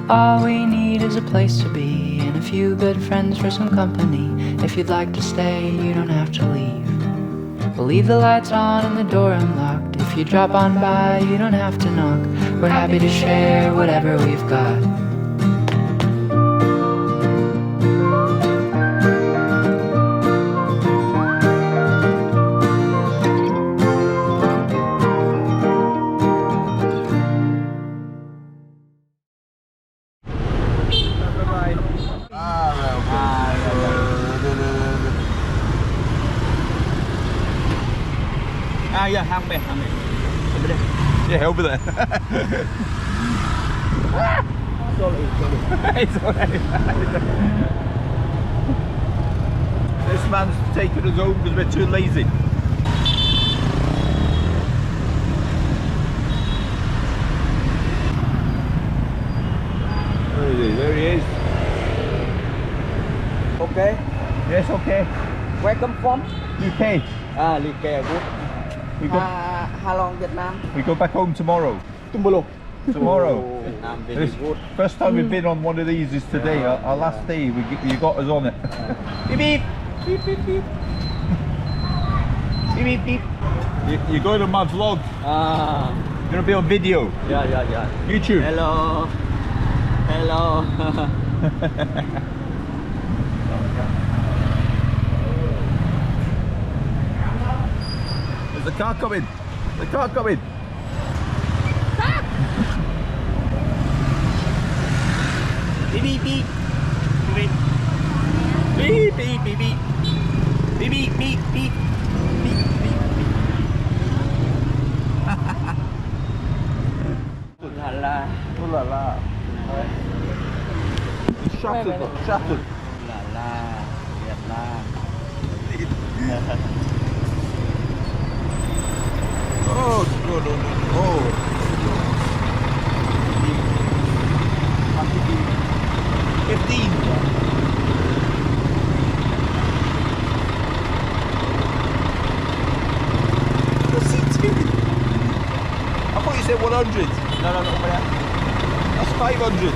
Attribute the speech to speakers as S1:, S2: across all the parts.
S1: All we need is a place to be and a few good friends for some company. If you'd like to stay, you don't have to leave. We'll leave the lights on and the door unlocked. If you drop on by, you don't have to knock. We're happy to share whatever we've got.
S2: Yeah, hang me. Over there. Yeah, over there. Sorry. It's alright. This man's taking us home because we're too lazy. Where is he? There he is.
S3: Okay.
S2: Yes, okay.
S3: Where come from?
S2: UK.
S3: UK, good.
S2: We go,
S3: how long Vietnam?
S2: we go back home tomorrow.
S3: Tomorrow.
S2: Tomorrow.
S3: Vietnam very
S2: This
S3: good.
S2: first time we've been on one of these is today. Our last day, you got us on it. Beep beep. Beep beep beep. Beep beep beep. You're going on my vlog. You're going to be on video.
S3: Yeah.
S2: YouTube.
S3: Hello. Hello.
S2: There's the car coming. The car coming. Beep beep beep. Beep beep beep beep beep. Beep beep beep beep. Beep beep beep.
S3: La la.
S2: Oh la la. It's shattered, look, shattered.
S3: La la. Vietnam.
S2: Oh, good. Oh. 15. What's he doing? I thought you said 100.
S3: No, over there.
S2: That's 500.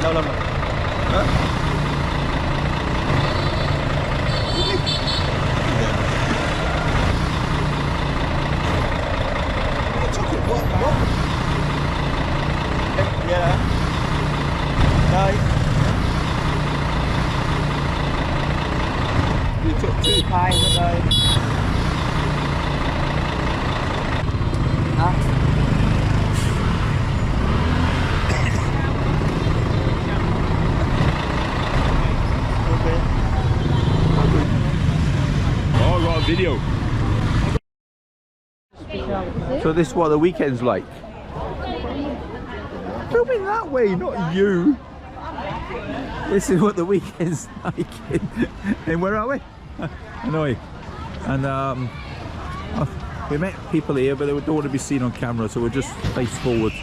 S3: No.
S2: Huh? What?
S3: Yeah. Đây.
S2: You took 2.
S3: Hai nữa đây. Hả? Okay.
S2: Oh, I got a video. So this is what the weekend's like. Filming that way, not you. This is what the weekend's like. And where are we? Hanoi. And we met people here, but they don't want to be seen on camera, so we're just face forward.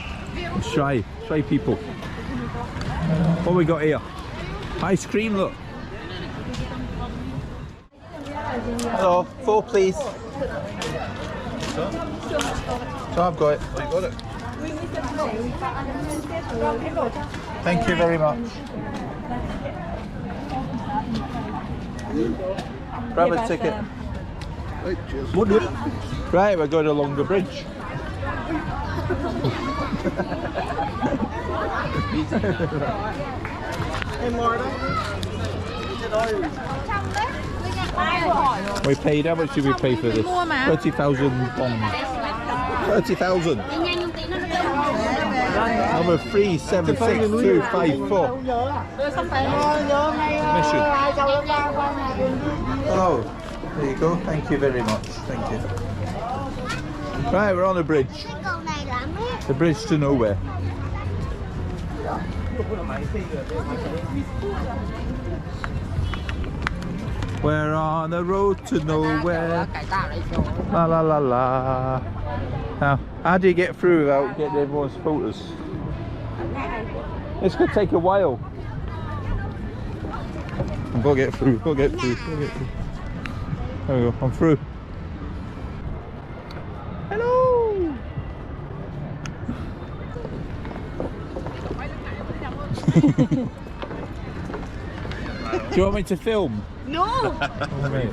S2: Shy people. What we got here? Ice cream, look. Hello, 4 please. So I've got it. Oh, you got it. Thank you very much. Grab a ticket. Right, we're going along the bridge. We paid, how much did we pay for this? 30,000 bonds. 30,000. Number 376254. Mission. Oh, there you go. Thank you very much. Thank you. Right, we're on a bridge. The bridge to nowhere. We're on the road to nowhere. La la la la. Now, how do you get through without getting everyone's photos? This could take a while. I've got to get through, There we go, I'm through. Hello! Do you want me to film?
S4: No!
S2: Oh, mate.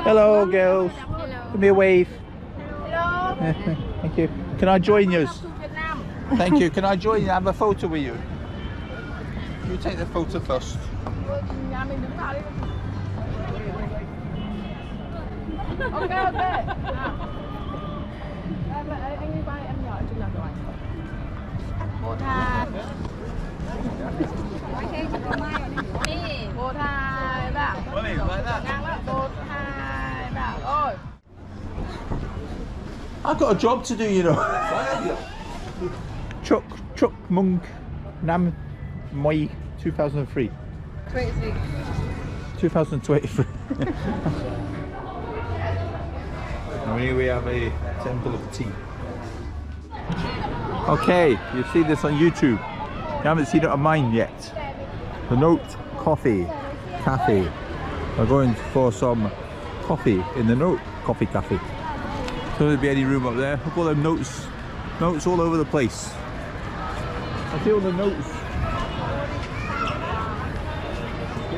S2: Hello, girls. Give me a wave.
S4: Hello!
S2: Thank you. Can I join you? Thank you. Can I join you? Have a photo with you? You take the photo first.
S4: Nhà mình đứng vào đi. Ok, ok. Anh đi bay, em nhỏ chụp làm rồi. 1, 2. Đi. 1, 2, 3. Ngang đó. 1, 2, 3. Rồi.
S2: I've got a job to do, you know. Truck Mung Nam Moi 2003.
S4: 23.
S2: 2023. And here we have a temple of tea. Okay, you see this on YouTube. You haven't seen it on mine yet. The Note Coffee Cafe. We're going for some coffee in the Note Coffee Cafe. So there'll be any room up there. Look all them notes all over the place. I see all the notes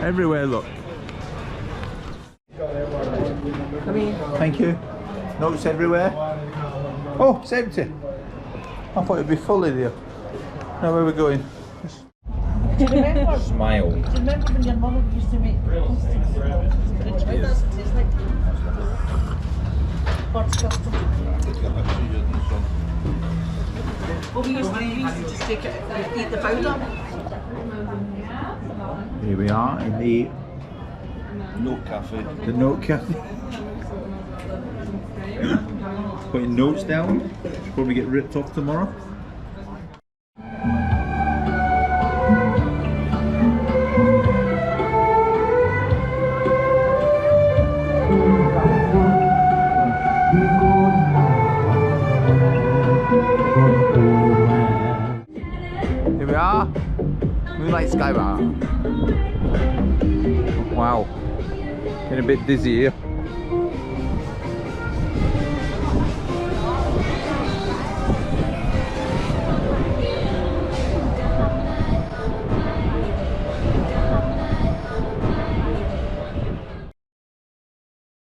S2: everywhere, look. Thank you. Notes everywhere. Oh, it's empty. I thought it'd be full in here. Now where are we going?
S5: Do you remember?
S2: Smile.
S5: Do you remember when your mother used to make custards? It does taste like God's custard. Well, we used to just take it and eat the powder.
S2: Here we are in the
S3: Note cafe.
S2: The Note Cafe. Putting notes down. Should probably get ripped off tomorrow. Here we are. Moonlight Sky Bar. Wow. Getting a bit dizzy here.